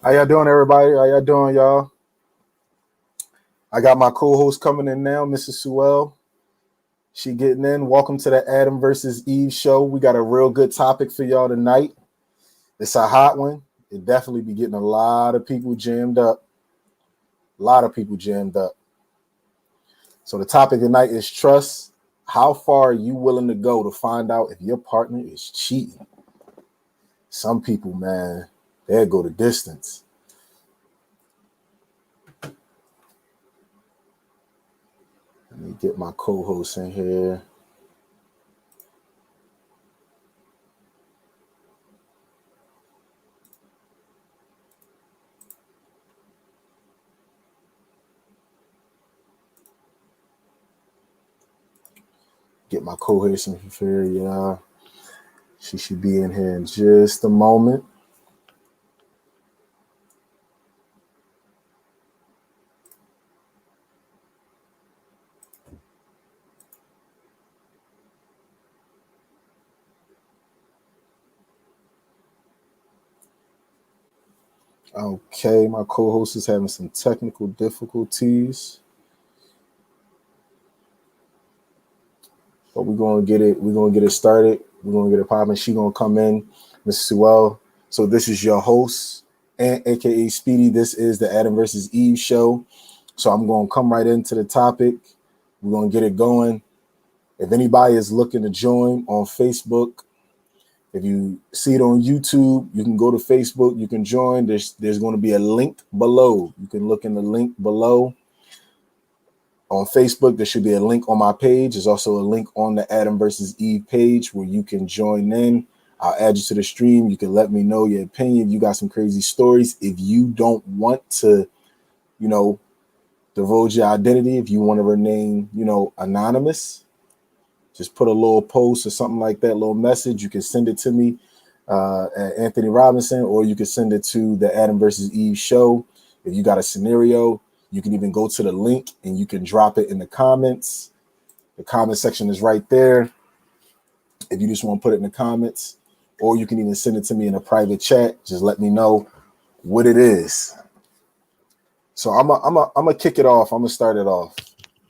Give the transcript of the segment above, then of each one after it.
How y'all doing, everybody? How y'all doing, y'all? I got my co-host coming in now, Mrs. Sewell. She getting in. Welcome to the Adam versus Eve show. We got a real good topic for y'all tonight. It's a hot one. It definitely be getting a lot of people jammed up. A lot of people jammed up. So the topic tonight is trust. How far are you willing to go to find out if your partner is cheating? Some people, man, they'll go the distance. Let me get my co-host in here. Get my co-host in here, yeah. She should be in here in just a moment. Okay, my co-host is having some technical difficulties, but we're gonna get it. We're gonna get it started. We're gonna get it popping. She gonna come in, Miss Sewell. So this is your host, and AKA Speedy. This is the Adam versus Eve show. So I'm gonna come right into the topic. We're gonna get it going. If anybody is looking to join on Facebook, if you see it on YouTube, you can go to Facebook. You can join. There's going to be a link below. You can look in the link below. On Facebook, there should be a link on my page. There's also a link on the Adam versus Eve page where you can join in. I'll add you to the stream. You can let me know your opinion. You got some crazy stories. If you don't want to, divulge your identity, if you want to remain, anonymous, just put a little post or something like that, little message. You can send it to me at Anthony Robinson, or you can send it to the Adam versus Eve show. If you got a scenario, you can even go to the link and you can drop it in the comments. The comment section is right there. If you just want to put it in the comments, or you can even send it to me in a private chat. Just let me know what it is. So I'm gonna kick it off. I'm gonna start it off.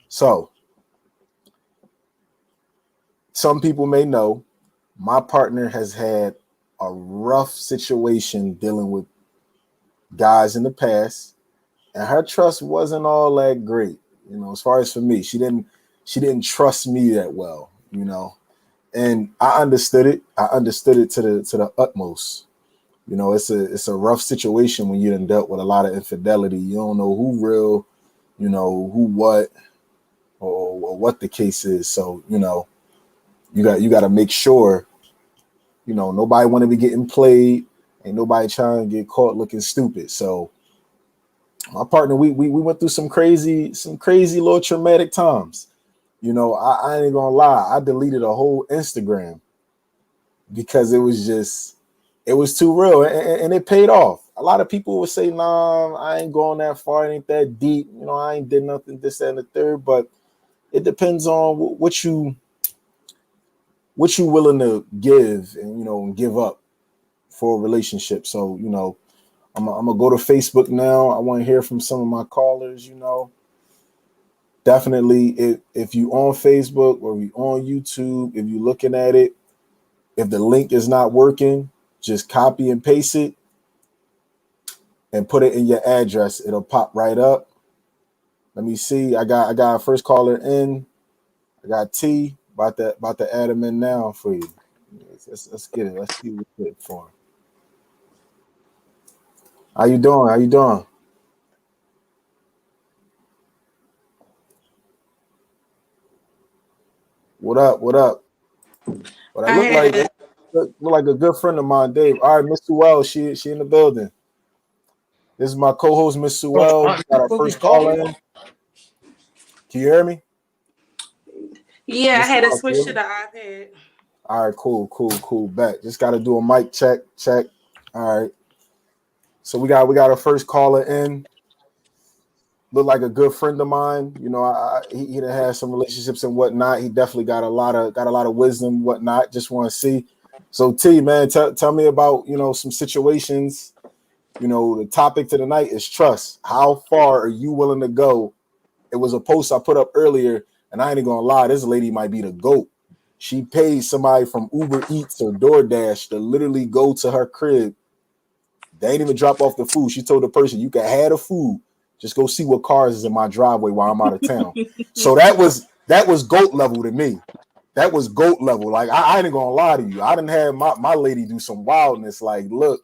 So some people may know my partner has had a rough situation dealing with guys in the past, and her trust wasn't all that great. As far as for me, she didn't trust me that well, and I understood it. I understood it to the utmost. It's a rough situation when you done dealt with a lot of infidelity. You don't know who real, who what, or what the case is. So, you got to make sure, nobody want to be getting played, ain't nobody trying to get caught looking stupid. So my partner, we went through some crazy little traumatic times. I ain't gonna lie, I deleted a whole Instagram because it was too real, and it paid off. A lot of people would say, nah, I ain't going that far, it ain't that deep, I ain't did nothing, this, that, and the third, but it depends on what you willing to give and give up for a relationship. So, I'm gonna go to Facebook now. I want to hear from some of my callers, Definitely, if you on Facebook or you on YouTube, if you're looking at it, if the link is not working, just copy and paste it and put it in your address. It'll pop right up. Let me see. I got a first caller in. I got T. About to add him in now for you. Let's get it. Let's see what's good for him. How you doing? How you doing? What up? What up? What I look like? Look like a good friend of mine, Dave. All right, Miss Sewell. She in the building. This is my co-host, Miss Sewell. We got our first caller in. Can you hear me? Yeah, Miss I had to Sewell, can you switch hear to me? the iPad. All right, cool. Back. Just got to do a mic check. All right. So we got our first caller in. Look like a good friend of mine. He done had some relationships and whatnot. He definitely got a lot of wisdom, whatnot. Just want to see. So T, man, tell me about some situations You know, the topic to the night is trust. How far are you willing to go? It was a post I put up earlier, and I ain't even gonna lie, this lady might be the GOAT. She paid somebody from Uber Eats or DoorDash to literally go to her crib. They ain't even drop off the food. She told the person, you can have the food. Just go see what cars is in my driveway while I'm out of town. So that was GOAT level to me. That was GOAT level. Like, I ain't gonna lie to you. I didn't have my lady do some wildness. Like, look,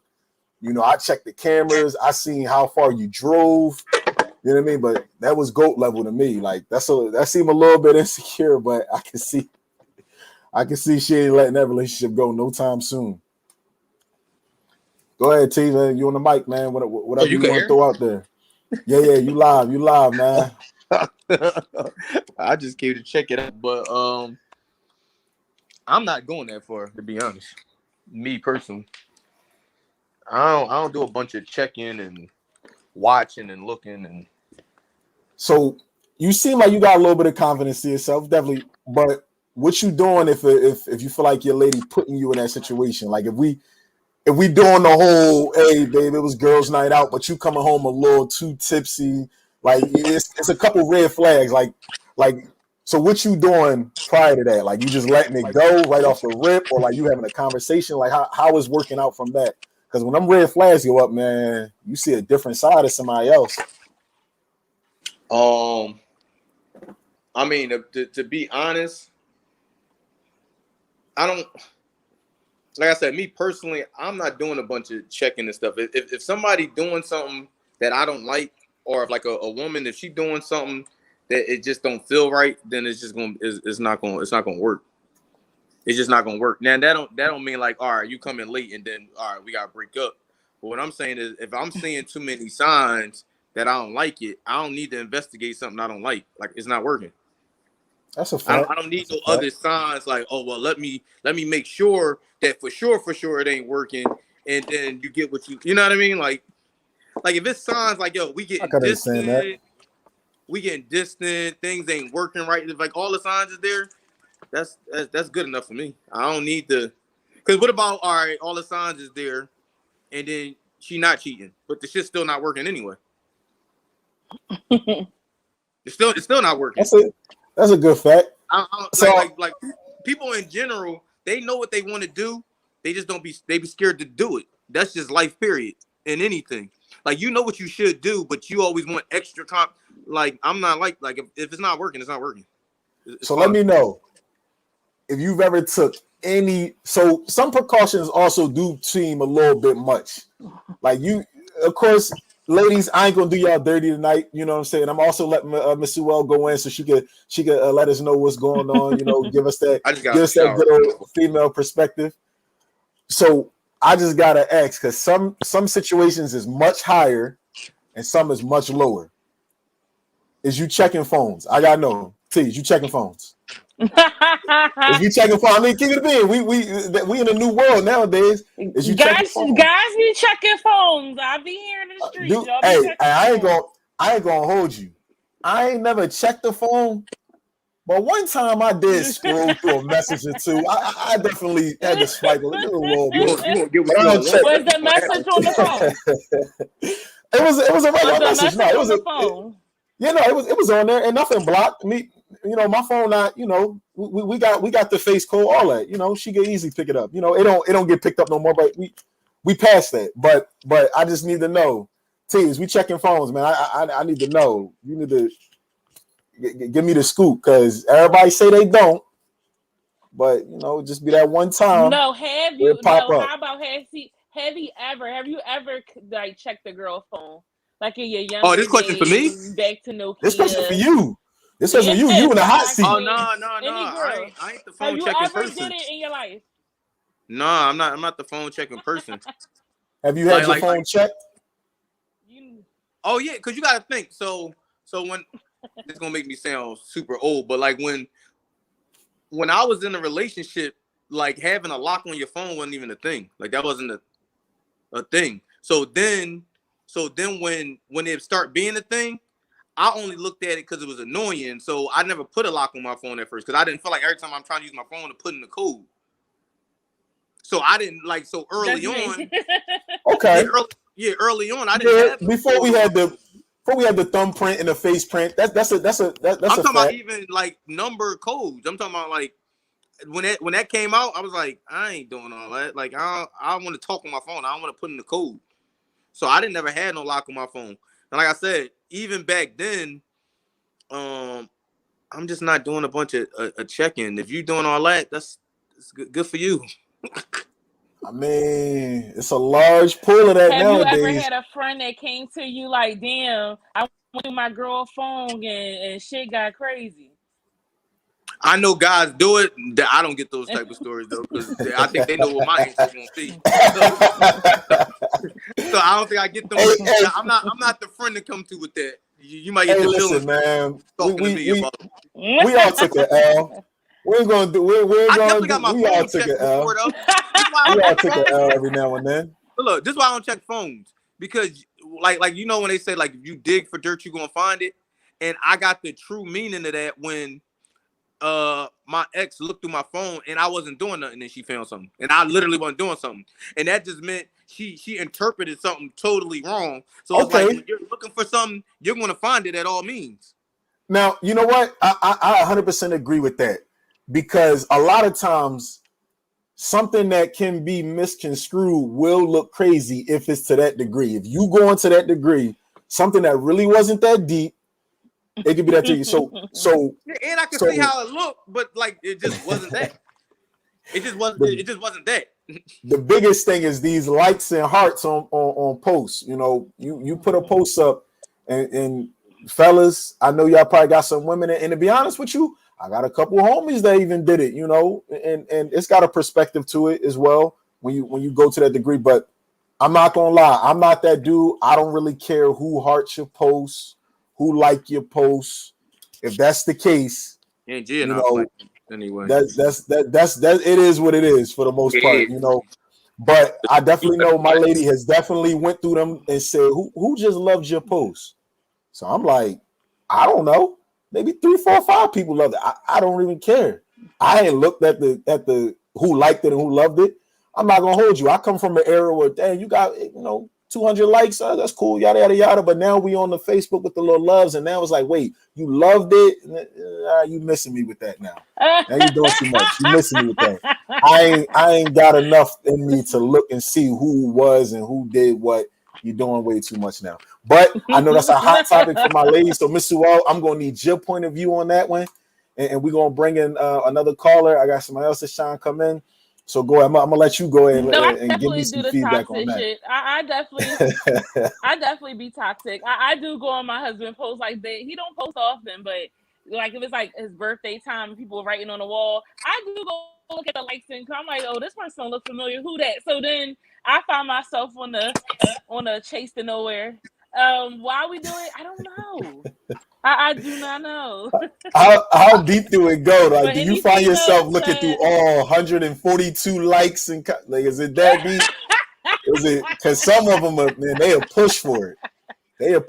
you know, I checked the cameras. I seen how far you drove. You know what I mean? But that was GOAT level to me. Like, that seemed a little bit insecure, but I can see she ain't letting that relationship go no time soon. Go ahead, T, man. You on the mic, man. Whatever you want to throw out there. Yeah, you live, man. I just came to check it out, but I'm not going that far, to be honest. Me personally, I don't do a bunch of checking and watching and looking and. So you seem like you got a little bit of confidence in yourself, definitely. But what you doing if you feel like your lady putting you in that situation? Like if we doing the whole, hey babe, it was girls' night out, but you coming home a little too tipsy, like it's a couple red flags. Like so what you doing prior to that? Like you just letting it go right off the rip, or like you having a conversation? Like how is working out from that? Because when them red flags go up, man, you see a different side of somebody else. I mean, to be honest, I don't. Like I said, me personally, I'm not doing a bunch of checking and stuff. If somebody doing something that I don't like, or if like a woman, if she doing something that it just don't feel right, then it's just it's not gonna work. It's just not gonna work. Now that don't mean like, all right, you come in late and then all right, we gotta break up. But what I'm saying is, if I'm seeing too many signs that I don't like it, I don't need to investigate something I don't like. Like it's not working. That's a fact. I don't need no other signs like, oh well, let me make sure that for sure it ain't working, and then you get what you know what I mean? Like if it's signs like, yo, we getting distant, things ain't working right. If like all the signs is there, that's good enough for me. I don't need to, because what about all right, all the signs is there, and then she not cheating, but the shit's still not working anyway. It's still not working. That's a good fact. Like people in general, they know what they want to do. They just they be scared to do it. That's just life, period. In anything, like you know what you should do, but you always want extra time. Like I'm not like if it's not working, it's not working. So let me know if you've ever took any. So some precautions also do seem a little bit much. Like you, of course. Ladies, I ain't gonna do y'all dirty tonight. You know what I'm saying? I'm also letting Miss Sewell go in so she could let us know what's going on. You know, give us that good old female perspective. So I just gotta ask because some situations is much higher and some is much lower. Is you checking phones? I gotta know. Is you checking phones? Is you checking phones? I mean, keep it being. We in a new world nowadays. Is you checking phones? Guys be checking phones. I be here in the streets. I ain't gonna hold you. I ain't never checked the phone, but one time I did scroll through a message or two. I definitely had to swipe a little bit. Was the message on the phone? It was a regular message. No, it was on the phone. It was on there and nothing blocked me. You know, my phone not, you know, we got the face code, all that. You know, she could easily pick it up. You know, it don't get picked up no more, but we passed that. But I just need to know. Tease, we checking phones, man. I need to know. You need to give me the scoop because everybody say they don't. But you know, just be that one time. No, have you? No, how about have you ever like checked the girl's phone? Like in your younger this question days, for me? back to Nokia. This question for you. This question for you. You in the hot seat. Oh no. I ain't the phone checking person. Have you ever did it in your life? No, I'm not the phone checking person. Have you had your phone checked? Oh yeah, because you gotta think. So when it's gonna make me sound super old, but like when I was in a relationship, like having a lock on your phone wasn't even a thing. Like that wasn't a thing. So then when it start being a thing, I only looked at it because it was annoying. So I never put a lock on my phone at first because I didn't feel like every time I'm trying to use my phone to put in the code. So I didn't like so early on. Okay. Yeah, early on, I didn't have before we had the thumbprint and the face print. That's I'm a talking fact. about even like number codes. I'm talking about like when that came out, I was like, I ain't doing all that. Like I want to talk on my phone. I don't want to put in the code. So I didn't never had no lock on my phone. And like I said, even back then, I'm just not doing a bunch of check-in. If you're doing all that, that's good for you. I mean, it's a large pool of that Have nowadays. you ever had a friend that came to you like, damn, I went through my girl phone and shit got crazy? I know guys do it. I don't get those type of stories though, because I think they know what my answer is gonna be. So I don't think I get them. I'm not the friend to come to with that. You might get the feelings, man. Talking to me about it. We all took an L. We're gonna do. I definitely got my phone checked before though. We all took an L every now and then. Look, this is why I don't check phones, because like you know when they say like if you dig for dirt you're gonna find it, and I got the true meaning of that when my ex looked through my phone and I wasn't doing nothing and she found something, and I literally wasn't doing something, and that just meant she interpreted something totally wrong. So it's like when you're looking for something, you're gonna find it at all means. Now you know what, I 100% agree with that, because a lot of times something that can be misconstrued will look crazy if it's to that degree. If you go into that degree, something that really wasn't that deep, it could be that to you. So and I can see how it looked, but like it just wasn't that. It just wasn't that. The biggest thing is these likes and hearts on posts. You know, you put a post up, and fellas, I know y'all probably got some women, and to be honest with you, I got a couple homies that even did it, you know, and it's got a perspective to it as well when you go to that degree. But I'm not gonna lie, I'm not that dude. I don't really care who hearts your posts, who like your posts. If that's the case, you know, anyway, that's it is what it is for the most part, you know. But I definitely know my lady has definitely went through them and said, who just loved your post? So I'm like, I don't know. Maybe 3, 4, 5 people loved it. I don't even care. I ain't looked at the who liked it and who loved it. I'm not gonna hold you. I come from an era where, dang, you got 200 likes. That's cool, yada yada yada. But now we on the Facebook with the little loves, and now it's like, wait, you loved it? You missing me with that now. Now you doing too much. You missing me with that. I ain't got enough in me to look and see who was and who did what. You're doing way too much now. But I know that's a hot topic for my ladies. So, Miss Sewell, I'm going to need your point of view on that one. And we're going to bring in another caller. I got somebody else that's trying to come in. So, go ahead. I'm going to let you go ahead and give me some feedback on that. Shit. I definitely be toxic. I do go on my husband post like that. He don't post often, but like if it's like his birthday time, people writing on the wall, I do go look at the likes and I'm like, oh, this person look familiar. Who that? So then I find myself on the chase to nowhere. Why we do it? I don't know. I do not know. How deep do it go? Like, do you find yourself looking through all 142 likes and like, is it that deep? Is it because some of them are, man, they'll push for it. They'll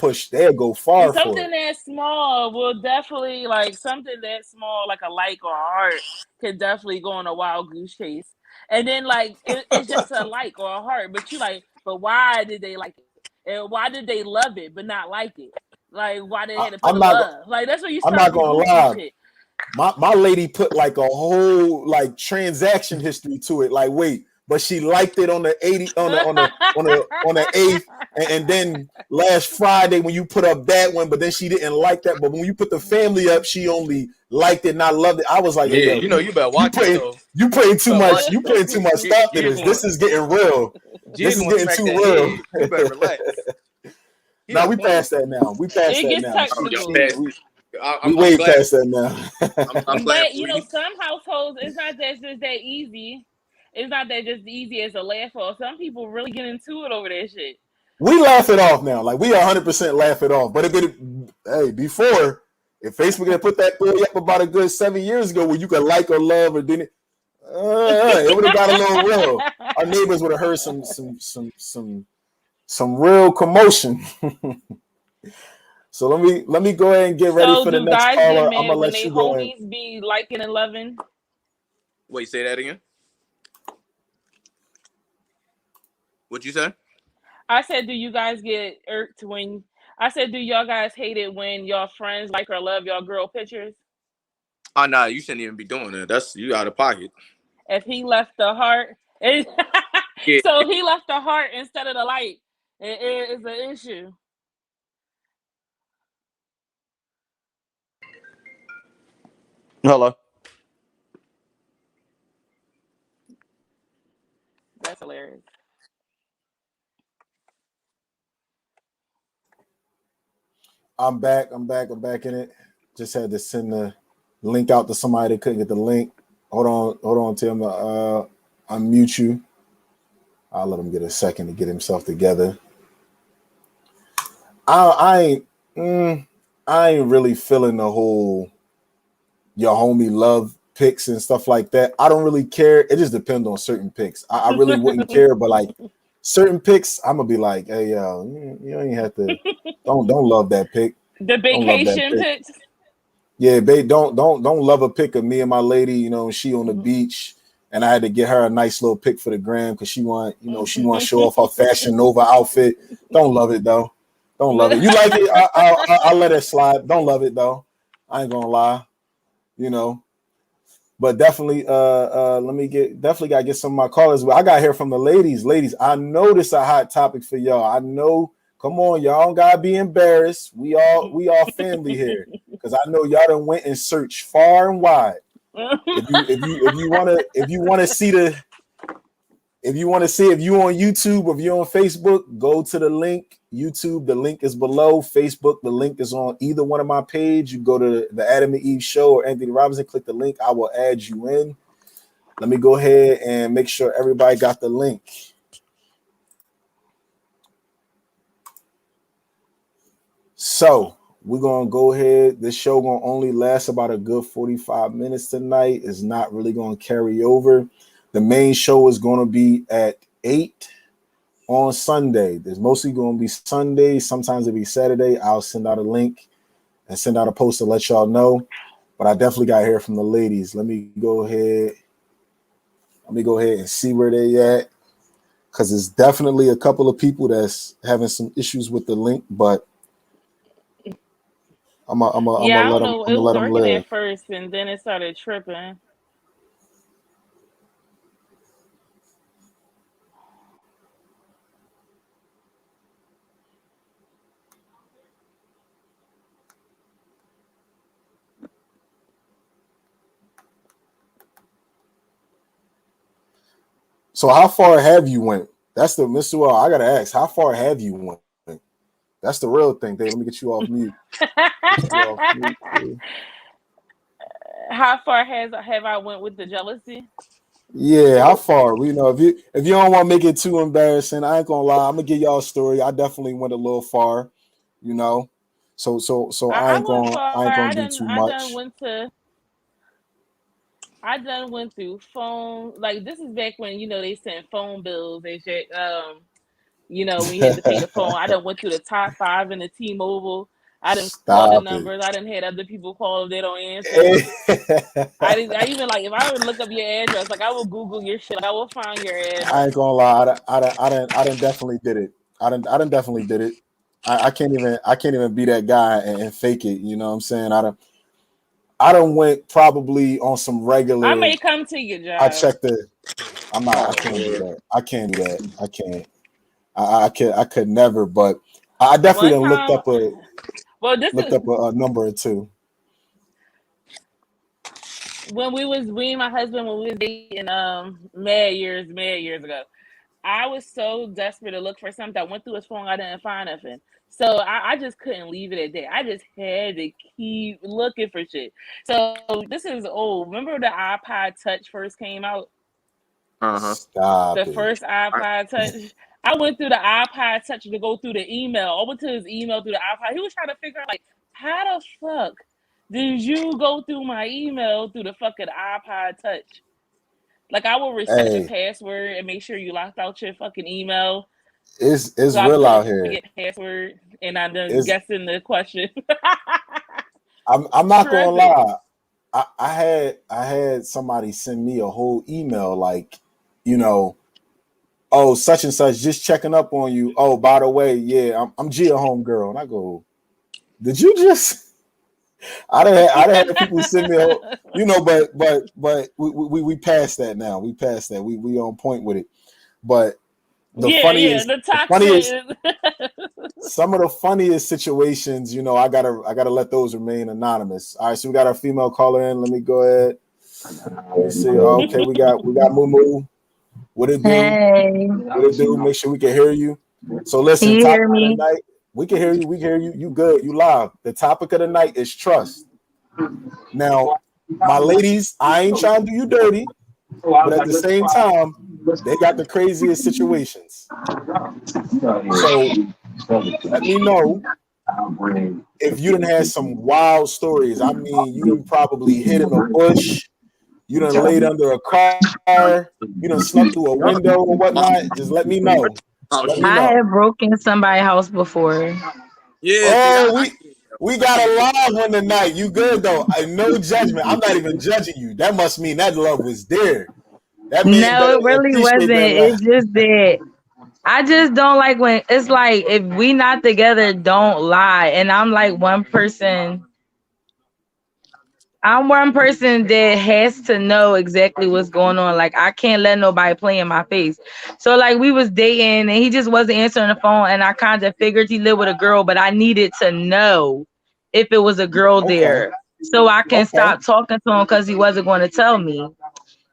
go far for it. Something that small will definitely, like something that small, like a like or a heart, could definitely go on a wild goose chase. And then like it's just a like or a heart, but you like, but why did they like it? And why did they love it but not like it? Like why they had to put love? Like that's what you start. I'm not gonna lie. Shit. My lady put like a whole like transaction history to it. Like wait, but she liked it on the 80 on the 8th, and then last Friday when you put up that one, but then she didn't like that. But when you put the family up, she only liked it, not loved it. I was like, yeah, you better watch it. You putting too much. You putting too much stuff to this. This is getting real. This is getting too real. You better relax. Now we passed that now. We passed that now. We way past that now. I'm glad. But you know, some households, it's not just that easy. It's not that just easy as a laugh off. Some people really get into it over that shit. We laugh it off now. Like we 100% laugh it off. But before, if Facebook had put that thing up about a good 7 years ago where you could like or love or didn't, it would have got a little real. Our neighbors would have heard some real commotion. So let me go ahead and get ready for the next caller. I'm gonna let you go. Homies be liking and loving. Wait, say that again. What'd you say? I said, do you guys get irked when? I said, do y'all guys hate it when your friends like or love your girl pictures? Oh nah, you shouldn't even be doing that. That's you out of pocket. If he left the heart, Yeah. so if he left the heart instead of the light, it is an issue. Hello. That's hilarious. I'm back. I'm back in it. Just had to send the link out to somebody that couldn't get the link. Hold on, Tim. Unmute you. I'll let him get a second to get himself together. I ain't really feeling the whole your homie love picks and stuff like that. I don't really care. It just depends on certain picks. I really wouldn't care, but like certain picks, I'm gonna be like, hey yo, you ain't have to. Don't love that pick. The Don't love that vacation pick. pics. Yeah, babe, don't love a pic of me and my lady. You know, she on the beach, and I had to get her a nice little pic for the gram because she want to show off her Fashion Nova outfit. Don't love it though. Don't love it. You like it? I'll let it slide. Don't love it though. I ain't gonna lie. You know, but definitely, definitely gotta get some of my callers. I got to hear from the ladies. Ladies, I know this is a hot topic for y'all. I know. Come on, y'all don't gotta be embarrassed. We all family here. Because I know y'all done went and searched far and wide. If you wanna see if you on YouTube or if you're on Facebook, go to the link. YouTube, the link is below. Facebook, the link is on either one of my page. You go to the Adam and Eve Show or Anthony Robinson, click the link. I will add you in. Let me go ahead and make sure everybody got the link. So we're gonna go ahead. This show gonna only last about a good 45 minutes tonight. It's not really gonna carry over. The main show is gonna be at 8 on Sunday. There's mostly gonna be Sunday. Sometimes it'll be Saturday. I'll send out a link and send out a post to let y'all know. But I definitely gotta hear from the ladies. Let me go ahead and see where they at. Because it's definitely a couple of people that's having some issues with the link, but I'm Yeah, I gonna don't know. It was let them working live. at first, and then it started tripping. So how far have you went? That's the Mr. Well, I gotta ask, how far have you went? That's the real thing, Dave. Let me get you off mute. How far have I went with the jealousy? Yeah, how far? We know if you don't want to make it too embarrassing, I ain't gonna lie. I'm gonna give y'all a story. I definitely went a little far, you know. So I went far. I ain't gonna do too much. I done went through phone. Like this is back when they sent phone bills and shit. When you had to pay the phone. I done went through the top 5 in the T-Mobile. I done called the Stop it. numbers. I done had other people call if they don't answer. I I even like if I would look up your address, like I will Google your shit. Like, I will find your address. ain't gonna lie. I done definitely did it. I done definitely did it. I can't even be that guy and fake it. You know what I'm saying? I done went probably on some regular. I may come to your job. I checked the. I'm not. I can't do that. I can't. I could never. But I definitely looked up a number or two. When me and my husband, when we was dating, mad years ago, I was so desperate to look for something. I went through his phone, I didn't find nothing. So I just couldn't leave it at that. I just had to keep looking for shit. So this is old. Remember the iPod Touch first came out? Stop the it. first iPod Touch. I went through the iPod Touch to go through the email. I went to his email through the iPod. He was trying to figure out, like, how the fuck did you go through my email through the fucking iPod Touch? Like, I will reset the password and make sure you locked out your fucking email. It's so real out here. Forget password, and I'm just guessing the question. I'm not gonna lie. I had somebody send me a whole email, like, oh, such and such, just checking up on you. Oh, by the way, yeah, I'm Gia homegirl. And I go, did you just? I done had people send me, you know, but we passed that now. We passed that. We on point with it. But the funniest, the toxic. some of the funniest situations, you know, I gotta let those remain anonymous. All right, so we got our female caller in. Let me go ahead. Let me see. Okay, we got Moo. What it do? Hey, What it do? Make sure we can hear you. So listen, can you topic hear of the me? night. We can hear you. We can hear you. You good. You live. The topic of the night is trust. Now, my ladies, I ain't trying to do you dirty, but at the same time, they got the craziest situations. So let me know if you done had some wild stories. I mean, you done probably hid in a bush, you done laid under a car, you done snuck through a window or whatnot. Just let me know. Let me I know. have broken somebody's house before. Yeah, see, Oh, we got a live one tonight. You good though? No judgment. I'm not even judging you. That must mean that love was there. That man No, better it really appreciate wasn't. that It's love. just that I just don't like when it's like if we not together, don't lie. And I'm like one person. I'm one person that has to know exactly what's going on. Like I can't let nobody play in my face. So like we was dating and he just wasn't answering the phone and I kind of figured he lived with a girl, but I needed to know if it was a girl Okay. there so I can Okay. stop talking to him because he wasn't going to tell me.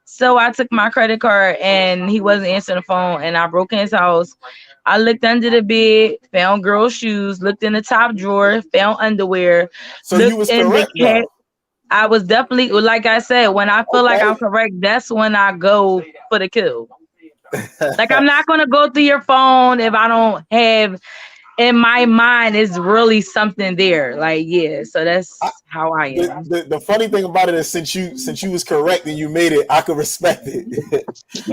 So I took my credit card and he wasn't answering the phone and I broke in his house. I looked under the bed, found girl shoes, looked in the top drawer, found underwear, So you looked was in the correct cat. though. I was definitely, like I said, when I feel like I'm Okay. correct, that's when I go for the kill. Like I'm not gonna go through your phone if I don't have in my mind is really something there. Like yeah, so I, that's how I am. the funny thing about it is since you was correct and you made it, I could respect it.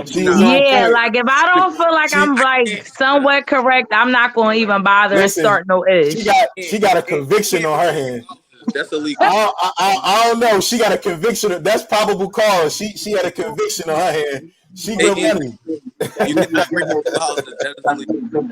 She was nah, on Yeah, point. like if I don't feel like She I'm I like can't. somewhat correct, I'm not gonna even bother and listen. start no She ish. got Can't, she got a can't, conviction can't on break her in hand. houses. That's illegal. I don't know. She got a conviction. That's probable cause. She had a conviction on her hand. She good And money. you cannot break into houses. That is illegal.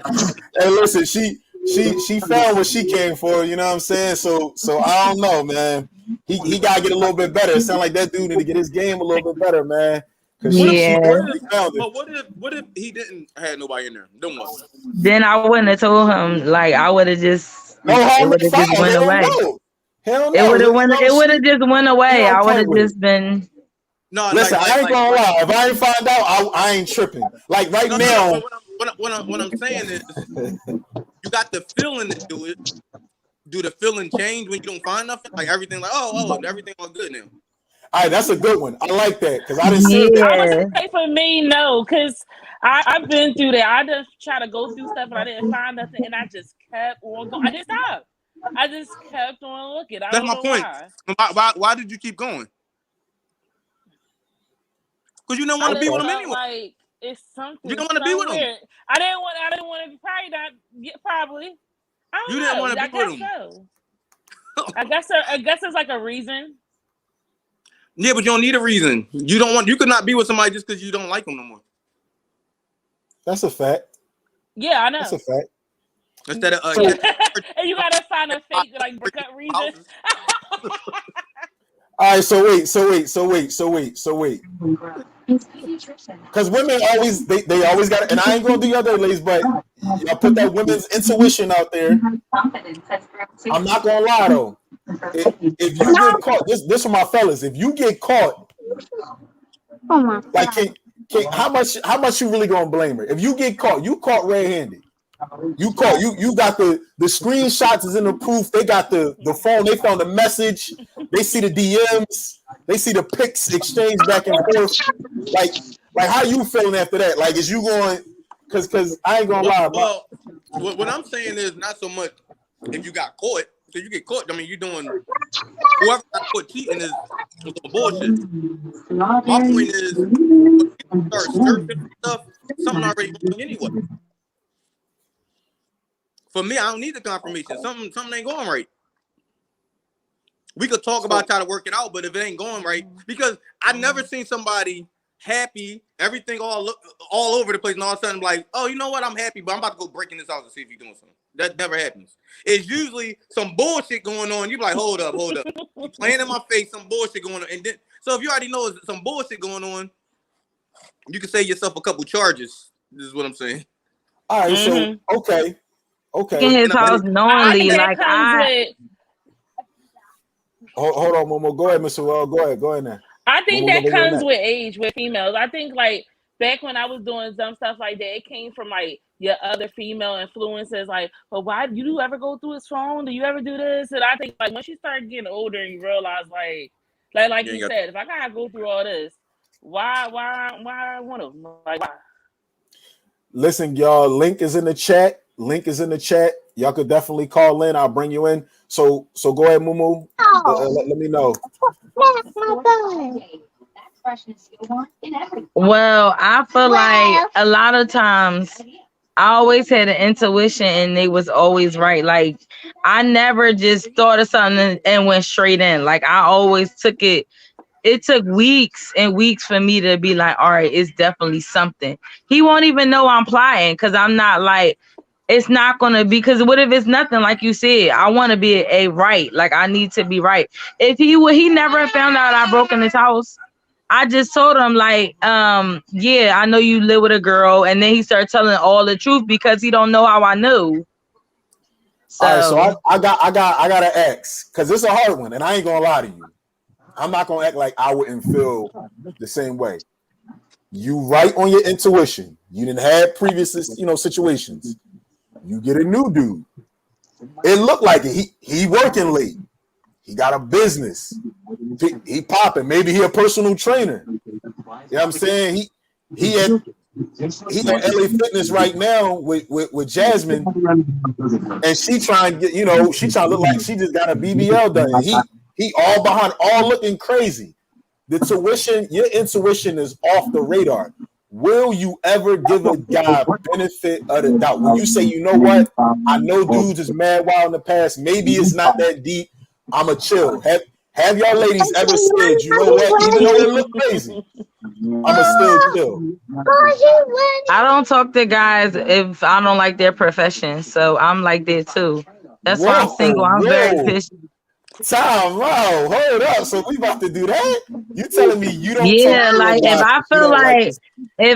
Hey, listen, she found what she came for. You know what I'm saying? So I don't know, man. He gotta get a little bit better. It sounds like that dude need to get his game a little bit better, man. Cause What if? she Yeah. What definitely if? found it. But what if he didn't have nobody in there? Then what? Then I wouldn't have told him. Like I would have just No it harm, would no have just foul. went Hell away. no. Hell It no. would have You went know it would have she just went he away. on I would point have with it. just been No, Listen, I ain't gonna like lie. If I ain't find out, I ain't tripping. Like right no. now, But what I'm saying is, you got the feeling to do it. Do the feeling change when you don't find nothing? Like everything, like everything all good now. all right, that's a good one. I like that because I didn't see that. I would yeah. say for me, no, because I've been through that. I just try to go through stuff and I didn't find nothing, and I just kept on going. I didn't stop. I just kept on looking. I That's don't my know point. why. Why did you keep going? Because you don't want I to be just with him felt anyway. like it's You something don't want to be with him. somewhere. I didn't want to probably not. Yeah, probably. I You didn't don't want know. to I be with guess him. so. I guess there's like a reason. Yeah, but you don't need a reason. You don't want. You could not be with somebody just because you don't like them no more. That's a fact. Yeah, I That's a know. fact. Instead of So, And you gotta find a fake like breakup reason. all right. So wait. Because women always they always got. And I ain't gonna do your other ladies, but y'all put that women's intuition out there. I'm not gonna lie though. If you get caught, this for my fellas. If you get caught, like how much you really gonna blame her? If you get caught, you caught red-handed. You got the screenshots is in the proof. They got the phone. They found the message. They see the DMs. They see the pics exchanged back and forth. Like how you feeling after that? Like is you going? Because I ain't gonna lie. well, what I'm saying is not so much if you got caught. Because you get caught. I mean, you're doing whoever got caught cheating is doing bullshit. My point is when people start surfing stuff, something already wrong anyway. For me, I don't need the confirmation. Something ain't going right. We could talk about try to work it out, but if it ain't going right, because I never seen somebody happy, everything all over the place, and all of a sudden, like, oh, you know what? I'm happy, but I'm about to go break in this house and see if he's doing something. That never happens. It's usually some bullshit going on. You be like, hold up. You playing in my face, some bullshit going on. And then, so if you already know some bullshit going on, you can save yourself a couple charges. This is what I'm saying. All right, so okay. In his house I knowingly, think that like comes with. Hold on, Momo. Go ahead, Mr. Well. Go ahead now. I think Momo, that go comes next. with age with females. I think like back when I was doing some stuff like that, it came from like your other female influences. Like, well, why do you ever go through his phone? Do you ever do this? And I think like once you start getting older and you realize like you said, if I gotta go through all this, why I want to like why? Listen, y'all. Link is in the chat. Y'all could definitely call in. I'll bring you in. So go ahead, Mumu. Let me know. Well, I feel like a lot of times I always had an intuition and they was always right. Like I never just thought of something and went straight in. Like I always took it. It took weeks and weeks for me to be like, all right, it's definitely something. He won't even know I'm plotting because I'm not like, it's not going to be, because what if it's nothing? Like you said, I want to be a right. Like I need to be right. If he never found out I broke in his house. I just told him like, yeah, I know you live with a girl. And then he started telling all the truth because he don't know how I knew. So, all right, so I gotta ask, because it's a hard one, and I ain't gonna lie to you. I'm not gonna act like I wouldn't feel the same way. You right on your intuition. You didn't have previous, situations. You get a new dude. It looked like it. He working late. He got a business. He popping. Maybe he a personal trainer. You know what I'm saying? He at LA Fitness right now with Jasmine, and she trying to get, she trying to look like she just got a BBL done. He all behind, all looking crazy. Your intuition is off the radar. Will you ever give a guy benefit of the doubt? When you say, you know what, I know dudes is mad wild in the past. Maybe it's not that deep. I'ma chill. Have y'all ladies ever said, you know what, even though it look crazy, I'ma still chill? I don't talk to guys if I don't like their profession. So I'm like that too. That's why I'm single. I'm very patient. Time out. Hold up. So we about to do that? You telling me you don't Yeah, talk like if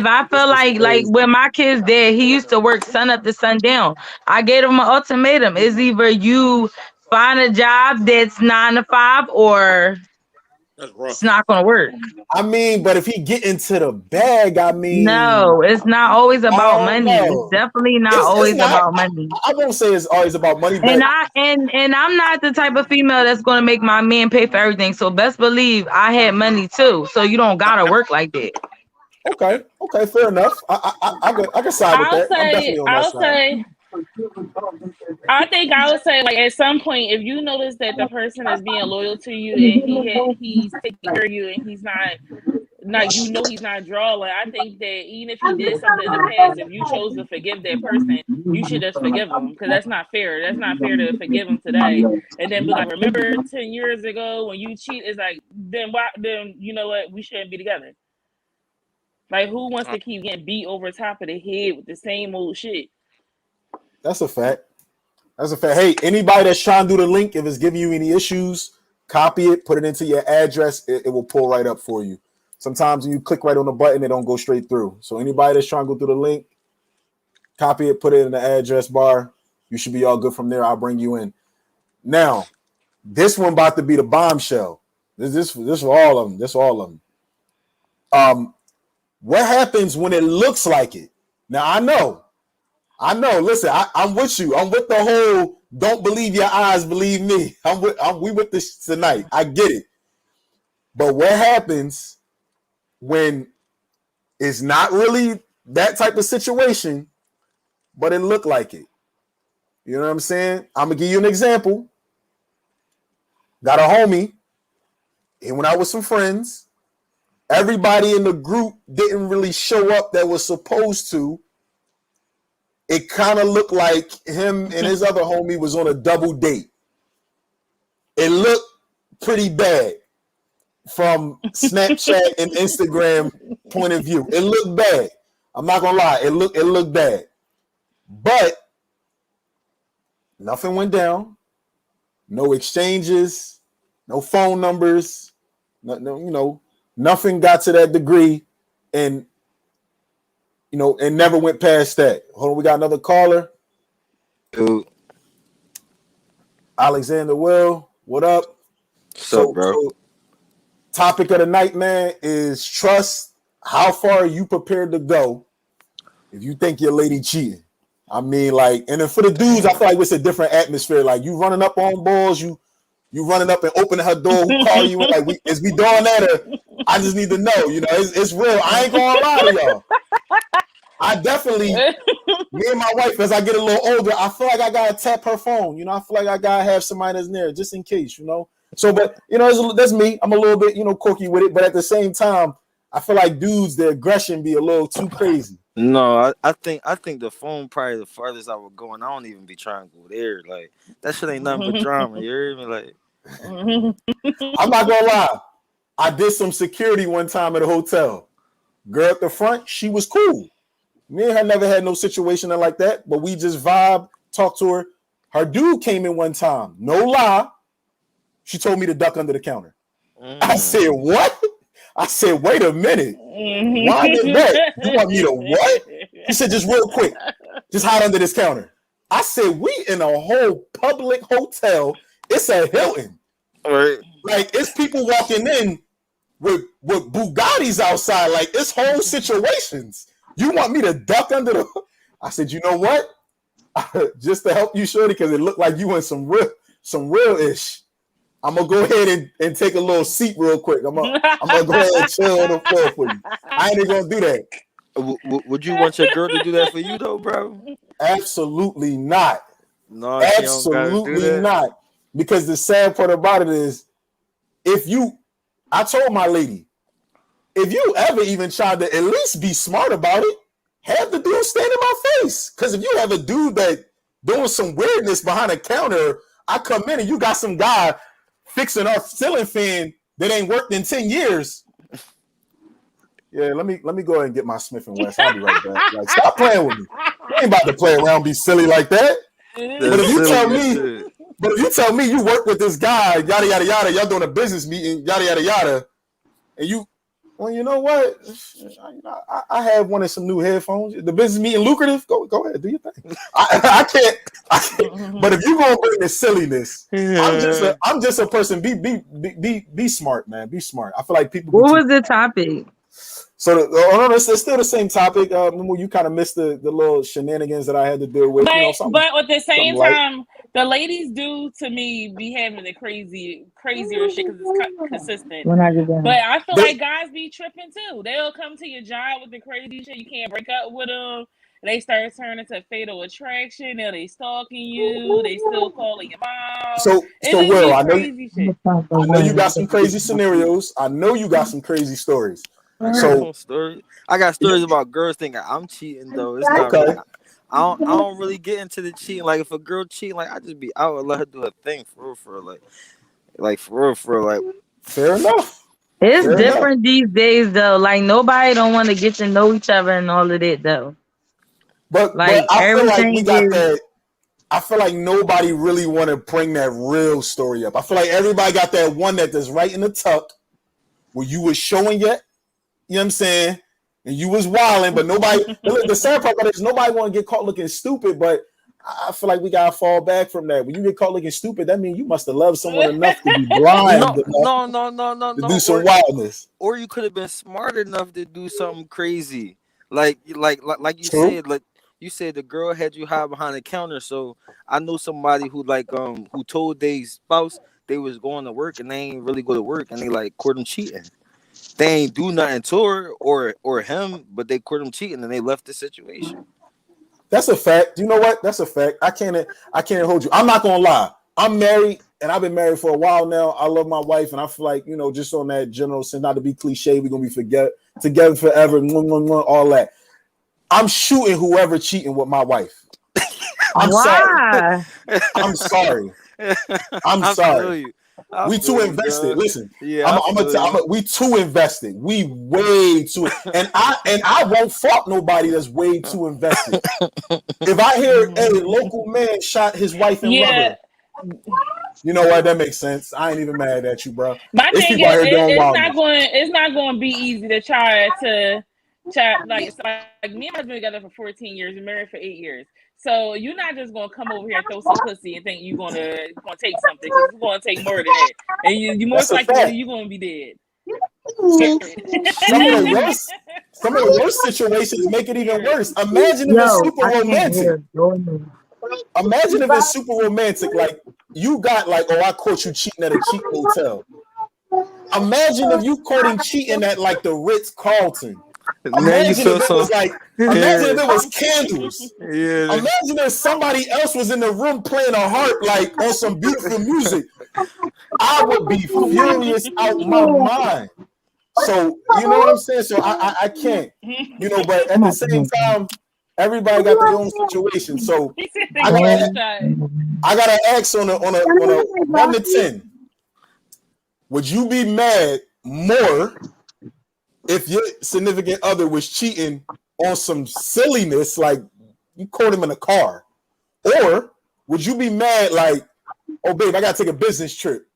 I feel like when my kid's dead, he used to work sun up to sundown. I gave him an ultimatum. It's either you find a job that's 9 to 5 or it's not gonna work. I mean, but if he get into the bag, no, it's not always about money. It's definitely not always about money. I won't say it's always about money, but and I'm not the type of female that's gonna make my man pay for everything. So best believe I had money too. So you don't gotta work like that. Okay, fair enough. I can side with that. I'm definitely on that side. I think I would say, like, at some point, if you notice that the person is being loyal to you and he's taking care of you and he's not he's not drawing, I think that even if he did something in the past, if you chose to forgive that person, you should just forgive him, because that's not fair. That's not fair to forgive him today and then be like, remember 10 years ago when you cheat? It's like, then why? Then you know what? We shouldn't be together. Like, who wants to keep getting beat over top of the head with the same old shit? That's a fact. Hey, anybody that's trying to do the link, if it's giving you any issues, copy it, put it into your address. It will pull right up for you. Sometimes when you click right on the button, it don't go straight through. So anybody that's trying to go through the link, copy it, put it in the address bar. You should be all good from there. I'll bring you in. Now, this one about to be the bombshell. This for all of them. This for all of them. What happens when it looks like it? Now, I know. Listen, I'm with you. I'm with the whole don't believe your eyes, believe me. We with this tonight. I get it. But what happens when it's not really that type of situation, but it looked like it? You know what I'm saying? I'm going to give you an example. Got a homie. He went out with some friends. Everybody in the group didn't really show up that was supposed to. It kind of looked like him and his other homie was on a double date. It looked pretty bad. from Snapchat and Instagram point of view. It looked bad. I'm not gonna lie. It looked bad. But nothing went down. No exchanges, no phone numbers, no, nothing got to that degree, and and never went past that. Hold on, we got another caller. Dude. Alexander Will, what up? What's up, bro? So topic of the night, man, is trust. How far are you prepared to go if you think your lady cheating? I mean, like, and then for the dudes, I feel like it's a different atmosphere. Like, you running up on balls, you running up and opening her door. Who call you? Like, is we doing that? Or I just need to know. It's real. I ain't gonna lie to y'all. I definitely, me and my wife, as I get a little older, I feel like I gotta tap her phone. I feel like I gotta have somebody that's near, just in case. So, but that's me. I'm a little bit, quirky with it, but at the same time, I feel like dudes, their aggression be a little too crazy. No, I think the phone probably the farthest I would go, and I don't even be trying to go there. Like, that shit ain't nothing but drama. You hear me? Like, I'm not gonna lie. I did some security one time at a hotel. Girl at the front, she was cool. Me and her never had no situation like that, but we just vibe, talked to her. Her dude came in one time. No lie. She told me to duck under the counter. I said, what? I said, wait a minute. Why did that? You want me to what? He said, just real quick, just hide under this counter. I said, we in a whole public hotel. It's a Hilton. right. Like, it's people walking in with Bugattis outside. Like, it's whole situations. You want me to duck under the... I said, you know what? Just to help you, shorty, because it looked like you in some real-ish. I'm gonna go ahead and take a little seat real quick. I'm gonna go ahead and chill on the floor for you. I ain't even gonna do that. Would you want your girl to do that for you though, bro? Absolutely not. No, she don't gotta do Absolutely that. not. Because the sad part about it is, I told my lady, if you ever even tried to at least be smart about it, have the dude stand in my face. Because if you have a dude that doing some weirdness behind a counter, I come in and you got some guy fixing our ceiling fan that ain't worked in 10 years. Yeah, let me go ahead and get my Smith & Wesson. I'll be right back. Like, stop playing with me. You ain't about to play around, be silly like that. But if you tell me you work with this guy, yada yada yada, y'all doing a business meeting, yada yada yada, and you know what? I have one of some new headphones. The business meeting lucrative. Go ahead, do your thing. I can't. But if you gonna bring the silliness, I'm just a person. Be smart, man. Be smart. I feel like people. What was the topic? So it's still the same topic. Remember, you kind of missed the little shenanigans that I had to deal with. But at the same time, the ladies do to me be having the crazier shit because it's consistent. But I feel like guys be tripping too. They'll come to your job with the crazy shit. You can't break up with them. They start turning to fatal attraction. Now they stalking you. They still calling your mom. So Will, I know you got some crazy scenarios. I know you got some crazy stories. I got stories about girls thinking I'm cheating though. It's not okay. I don't really get into the cheating. Like, if a girl cheat, like, I just be out and let her do her thing for real. Like for real. Fair enough. It's different these days though. Like, nobody don't want to get to know each other and all of that though. But I feel like we got that. I feel like nobody really want to bring that real story up. I feel like everybody got that one that's right in the tuck where you was showing yet. You know what I'm saying? And you was wilding, but nobody. The sad part about it is nobody want to get caught looking stupid. But I feel like we gotta fall back from that. When you get caught looking stupid, that means you must have loved someone enough to be blind enough to do some wildness. Or you could have been smart enough to do something crazy, like you said. Like you said, the girl had you hide behind the counter. So I know somebody who who told their spouse they was going to work and they ain't really go to work and they caught them cheating. They ain't do nothing to her or him, but they caught him cheating and they left the situation. That's a fact. You know what? That's a fact. I can't hold you. I'm not gonna lie. I'm married and I've been married for a while now. I love my wife and I feel like, just on that general sense, not to be cliche, we're gonna be together forever, all that. I'm shooting whoever cheating with my wife. I'm sorry. I'm sorry. I'm sorry. I We feel too you, invested. dog. Listen, Yeah, I feel you. we too invested. We way too, and I won't fault nobody that's way too invested. If I hear a local man shot his wife and Yeah. lover, you know what? That makes sense. I ain't even mad at you, bro. My It's thing people is, out here doing it's wild. not going to be easy to try like it's like me and my husband together for 14 years, we're married for 8 years. So you're not just gonna come over here and throw some pussy and think you're gonna take something, because it's gonna take more than that, and you most That's a likely fact. you're gonna be dead. Some of the worst situations make it even worse. Imagine if it's Yo, super I can't romantic. hear. Go ahead. Imagine if it's super romantic, like you got like, oh, I caught you cheating at a cheap hotel. Imagine if you caught him cheating at like the Ritz Carlton. Now you Imagine feel if it so. was like, imagine if it was candles. Yeah. Imagine if somebody else was in the room playing a harp like on some beautiful music. I would be furious out my mind. So you know what I'm saying? So I can't, but at the same time, everybody got their own situation. So I gotta ask on a 1 to 10. Would you be mad more if your significant other was cheating on some silliness, like you caught him in a car? Or would you be mad like, oh, babe, I got to take a business trip.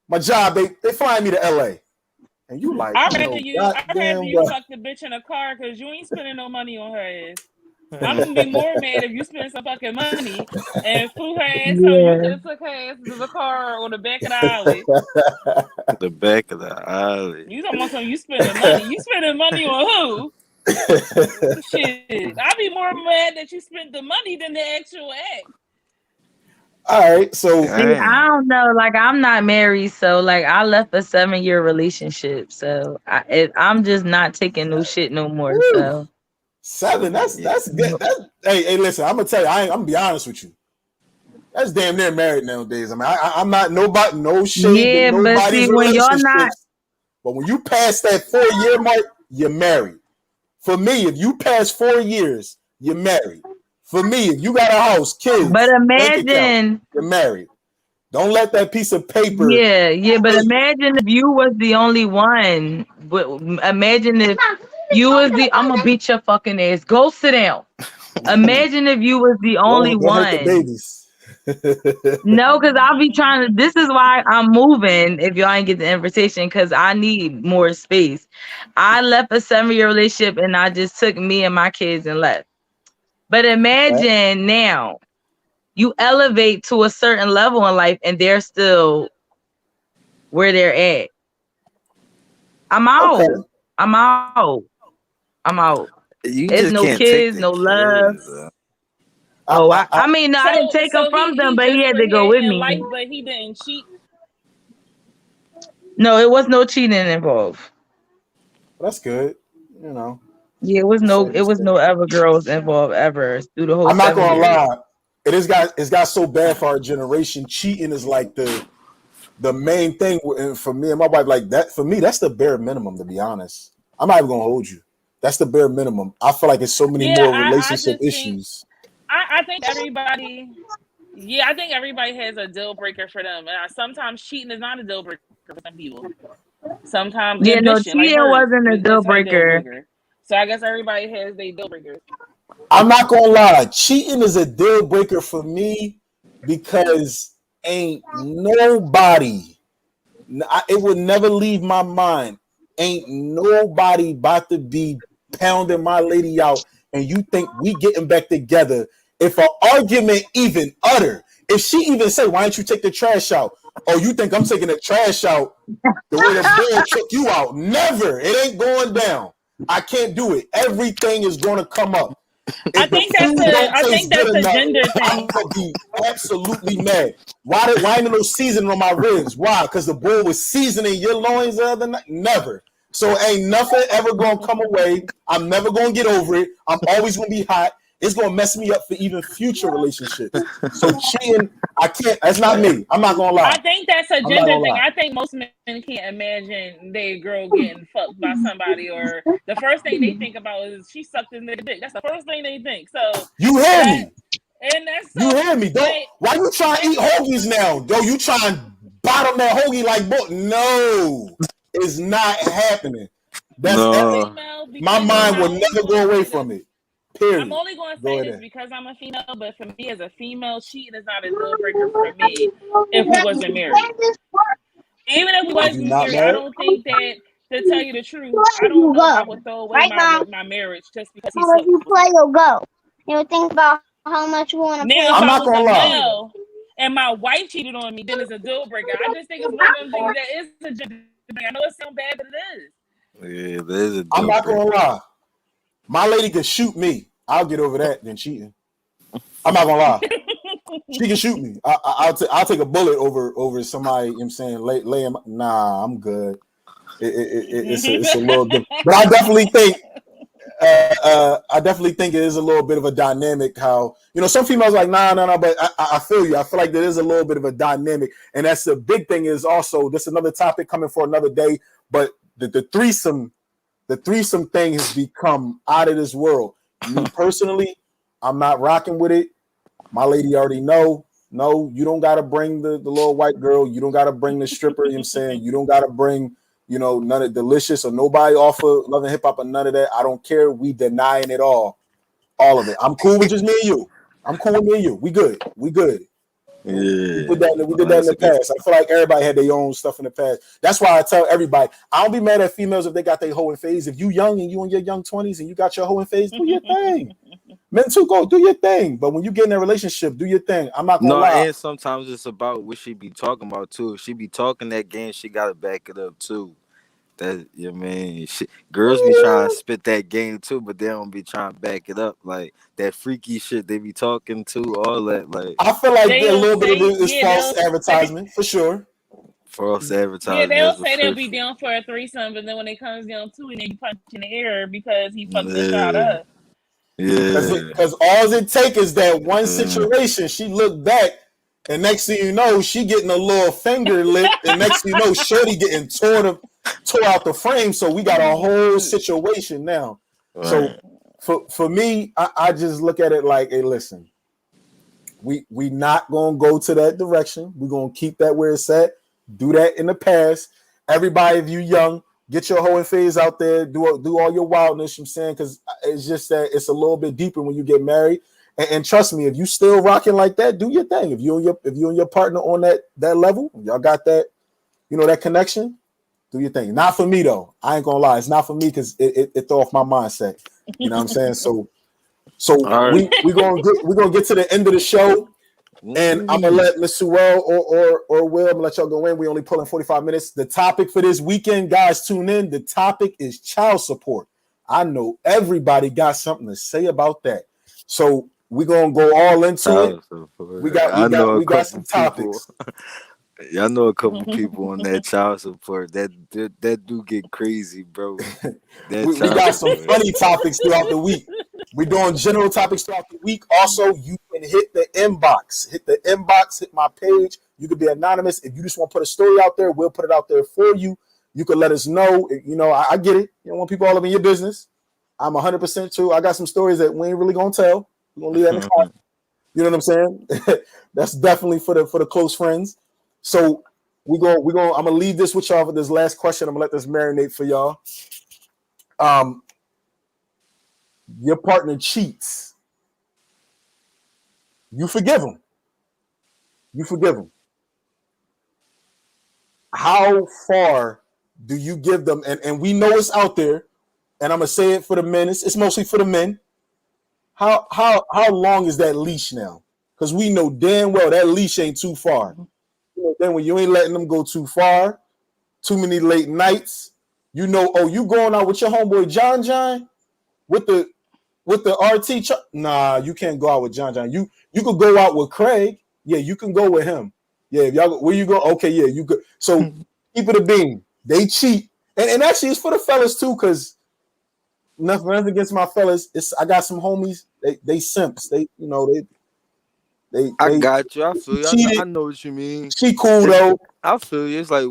My job, they flying me to LA. And you like, I'd rather you fuck the bitch in a car, because you ain't spending no money on her ass. I'm gonna be more mad if you spend some fucking money and flew her ass home. You could have took her ass to the car or the back of the alley. The back of the alley. You don't want something. You spending money. You spending money on who? Shit, I'd be more mad that you spent the money than the actual act. All right, so see, I don't know. Like, I'm not married, so like I left a 7-year relationship, so I'm just not taking no shit no more. Woo. So 7, that's good. Hey, listen, I'm gonna tell you, I'm gonna be honest with you. That's damn near married nowadays. I mean, I'm not nobody, no shade to nobody's relationships. But when you pass that 4-year mark, you're married. For me, if you pass 4 years, you're married. For me, if you got a house, kids, but imagine account, you're married. Don't let that piece of paper. Yeah, but imagine if you was the only one. But imagine if you was the. I'm gonna beat your fucking ass. Go sit down. Imagine if you was the only don't one. Hurt the babies. No, because I'll be trying to. This is why I'm moving. If y'all ain't get the invitation, because I need more space. I left a 7-year relationship and I just took me and my kids and left. But imagine now, you elevate to a certain level in life and they're still where they're at. I'm out. Okay. I'm out. I'm out. You There's just no can't kids, take no love. kids, I mean, no, I didn't take them from them, but he had to go with me. Life, but he didn't cheat. No, it was no cheating involved. That's good. You know. Yeah, it was no other girls involved ever through the whole. I'm not 7 gonna years. lie. It's got so bad for our generation. Cheating is like the main thing for me and my wife. Like that for me, that's the bare minimum. To be honest, I'm not even gonna hold you. That's the bare minimum. I feel like it's so many more relationship issues. I think everybody. Yeah, I think everybody has a deal breaker for them. Sometimes cheating is not a deal breaker for some people. Sometimes cheating wasn't a deal breaker. So I guess everybody has their deal breakers. I'm not gonna lie, cheating is a deal breaker for me because ain't nobody. It would never leave my mind. Ain't nobody about to be pounding my lady out, and you think we getting back together? If an argument even utter, if she even say, "Why don't you take the trash out?" Oh, you think I'm taking the trash out the way the boy took you out? Never. It ain't going down. I can't do it. Everything is going to come up. I think that's a gender thing. I'm gonna be absolutely mad. Why ain't no seasoning on my ribs? Why? Because the boy was seasoning your loins the other night? Never. So ain't nothing ever gonna come away. I'm never gonna get over it. I'm always gonna be hot. It's gonna mess me up for even future relationships. So cheating, I can't. That's not me. I'm not gonna lie. I think that's a gender thing. I think most men can't imagine their girl getting fucked by somebody, or the first thing they think about is she sucked in their dick. That's the first thing they think. So you hear me? And that's you hear me? Don't. Why you trying to eat hoagies now? Yo, you trying to bottom that hoagie like boy. No, it's not happening. That's No. my mind will never go away from it. Period. I'm only going to Go say ahead. this because I'm a female, but for me as a female, cheating is not a deal breaker for me if we wasn't married. Even if we If wasn't you're not married, I married, don't think that, to tell you the truth, I don't know if I would throw away my marriage just because he slept with me. You think about how much you want to Now, play. if I'm I not was gonna a lie. male and my wife cheated on me, then it's a deal breaker. I just think it's one of them things that is a deal breaker. I know it sounds bad, but it is. Yeah, there's a I'm deal not breaker. gonna lie. My lady could shoot me. I'll get over that than cheating. I'm not gonna lie. She can shoot me. I'll take a bullet over somebody. You know what I'm saying lay him. Nah, I'm good. It's a little different, but I definitely think it is a little bit of a dynamic. How some females are like nah, but I feel you. I feel like there is a little bit of a dynamic, and that's the big thing. Is also this another topic coming for another day. But the threesome thing has become out of this world. Me personally, I'm not rocking with it. My lady already know. No, you don't gotta bring the little white girl. You don't gotta bring the stripper. You know what I'm saying? You don't gotta bring, none of Delicious or nobody off of Love and Hip Hop or none of that. I don't care. We denying it all. All of it. I'm cool with just me and you. I'm cool with me and you. We good. We good. We Yeah, did that. We did that in that's the a good. past. I feel like everybody had their own stuff in the past. That's why I tell everybody, I don't be mad at females if they got their hoe in phase. If you young and you in your young 20s and you got your hoe in phase, do your thing. Men too, go do your thing. But when you get in a relationship, do your thing. I'm not gonna No, lie. and sometimes it's about what she be talking about too. If she be talking that game, she gotta back it up too. That girls be trying to spit that game too, but they don't be trying to back it up. Like that freaky shit they be talking to, all that like I feel like a They'll little bit of say, it is false advertisement for sure. false yeah, advertisement they'll is say they'll be official. down for a threesome, but then when it comes down to it, then you punch in the air because he fucked your child Yeah, up. yeah. Because all it take is that one situation. She looked back, and next thing you know, she getting a little finger licked, and next thing you know, Shorty getting tore out the frame. So we got a whole situation now. So Right. for me, I just look at it like, hey, listen, we not gonna go to that direction. We're gonna keep that where it's at. Do that in the past. Everybody, if you young, get your whole phase out there. Do all your wildness. I'm saying because it's just that it's a little bit deeper when you get married. And trust me, if you still rocking like that, do your thing. If you and your partner on that level, y'all got that, that connection. Do your thing. Not for me though. I ain't gonna lie. It's not for me because it throw off my mindset. You know what I'm saying? So All right. we're gonna get to the end of the show. And I'm gonna let Miss Sewell or Will, I'm gonna let y'all go in. We only pulling 45 minutes. The topic for this weekend, guys, tune in. The topic is child support. I know everybody got something to say about that. So we're gonna go all into it. Child support. We got we got some People. topics. Y'all know a couple people on that child support that do get crazy, bro. That We child got some support. funny topics throughout the week. We're doing general topics throughout the week. Also, you can hit the inbox. Hit my page. You could be anonymous. If you just want to put a story out there, we'll put it out there for you. You can let us know. I get it. You don't want people all up in your business. I'm 100% true. I got some stories that we ain't really gonna tell. We're gonna leave that in the car. You know what I'm saying? That's definitely for the close friends. So I'm gonna leave this with y'all for this last question. I'm gonna let this marinate for y'all. Your partner cheats. You forgive him. How far do you give them? And we know it's out there. And I'm gonna say it for the men. It's mostly for the men. How long is that leash now? Because we know damn well that leash ain't too far. Then when you ain't letting them go too far, too many late nights. You going out with your homeboy John with the RT. Nah, you can't go out with John. You could go out with Craig. Yeah, you can go with him. Yeah, if y'all where you go? Okay, yeah, you could. So keep it a beam. They cheat, and actually it's for the fellas too, because nothing against my fellas. I got some homies. They simps. I They got you. I feel you. I cheated. know what you mean. She cool though. I feel you. It's like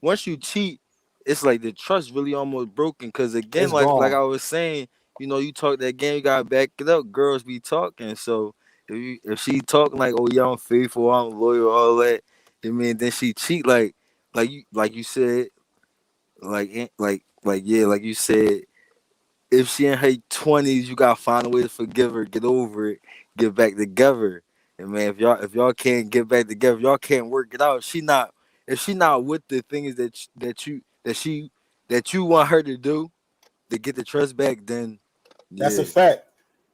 once you cheat, it's like the trust really almost broken. Cause again, It's like gone. I was saying, you talk that game, you gotta back it up. Girls be talking, so if she talking like, oh yeah, I'm faithful, I'm loyal, all that, I mean, then she cheat like you said, like you said. If she in her 20s, you gotta find a way to forgive her, get over it, get back together. And man, if y'all can't get back together, y'all can't work it out. If she not with the things that you want her to do to get the trust back, then That's a yeah. fact.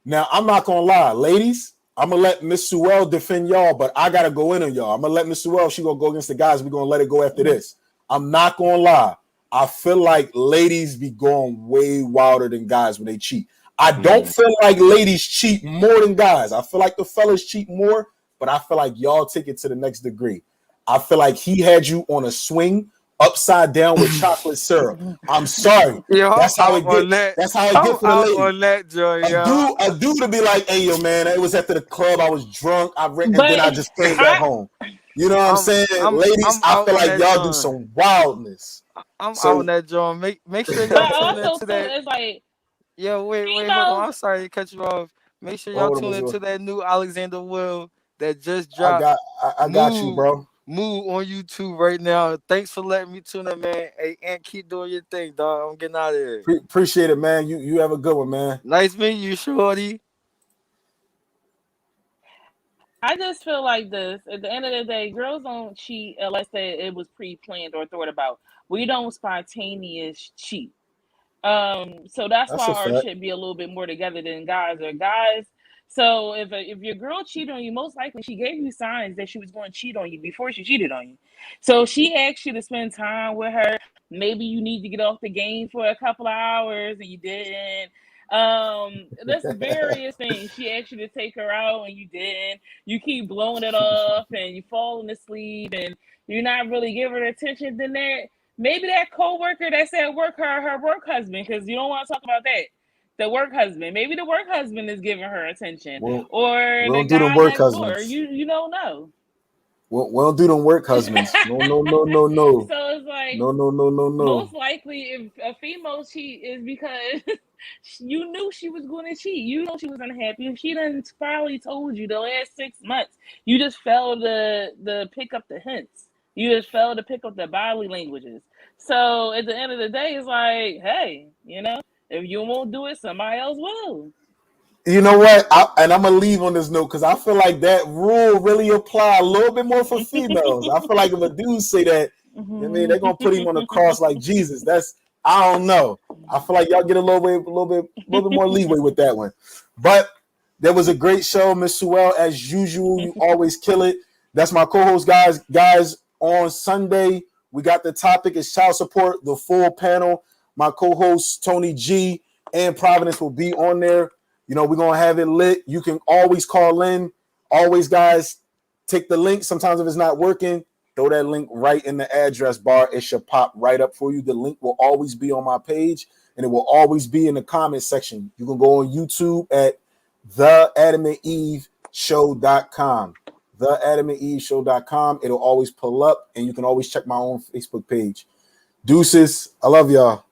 Now, I'm not gonna lie, ladies. I'm gonna let Miss Sewell defend y'all, but I gotta go in on y'all. I'm gonna let Miss Sewell. She gonna go against the guys. We're gonna let it go after this. I'm not gonna lie. I feel like ladies be going way wilder than guys when they cheat. I don't Mm. feel like ladies cheat more than guys. I feel like the fellas cheat more, but I feel like y'all take it to the next degree. I feel like he had you on a swing upside down with chocolate syrup. I'm sorry. Yo, I'm That's how out it get. on that. That's how it I'm get for the out ladies. on that, Joy, A yo. dude, a dude to be like, "Hey, yo, man, it was after the club. I was drunk. And then But I just came back I home." You know what I'm I'm saying, I'm ladies? I'm I out feel on like that y'all do joint. some wildness. I'm out on So that joint. Make sure but y'all I tune also into feel that. it's like Yo, wait, hold on. females. I'm sorry to cut you off. Make sure y'all hold on, tune Miss Will. into that new Alexander Will that just dropped. I got you, Move, bro. move on YouTube right now. Thanks for letting me tune in, man. Hey, and keep doing your thing, dog. I'm getting out of here. Appreciate it, man. You have a good one, man. Nice meeting you, shorty. I just feel like this. At the end of the day, girls don't cheat unless it was pre-planned or thought about. We don't spontaneous cheat. So that's That's why a ours fact. should be a little bit more together than guys or guys. So if your girl cheated on you, most likely she gave you signs that she was going to cheat on you before she cheated on you. So she asked you to spend time with her. Maybe you need to get off the game for a couple of hours and you didn't. There's various things. She asked you to take her out and you didn't. You keep blowing it off and you falling asleep and you're not really giving her attention. Then maybe that coworker that's at work, her work husband, because you don't want to talk about that. The work husband. Maybe the work husband is giving her attention, Well, or we the don't do them guy work next door. husbands. You don't know. We don't do them work husbands. No, no, no, no, no, So it's like no, no, no, no, no. most likely if a female cheat is because you knew she was going to cheat. You know she was unhappy. If she done finally told you the last 6 months, you just failed to pick up the hints. You just failed to pick up the body languages. So at the end of the day, it's like, hey, if you won't do it, somebody else will. You know what? And I'm gonna leave on this note because I feel like that rule really apply a little bit more for females. I feel like if a dude say that, I mean, they're gonna put him on the cross like Jesus. I don't know. I feel like y'all get a little bit more leeway with that one. But there was a great show, Miss Sewell. As usual, you always kill it. That's my co-host, guys. Guys, on Sunday, we got the topic is child support, the full panel. My co-host Tony G and Providence will be on there. We're going to have it lit. You can always call in. Always, guys, take the link. Sometimes if it's not working, throw that link right in the address bar. It should pop right up for you. The link will always be on my page, and it will always be in the comment section. You can go on YouTube at theadamandeveshow.com. Theadamandeveshow.com. It'll always pull up, and you can always check my own Facebook page. Deuces. I love y'all.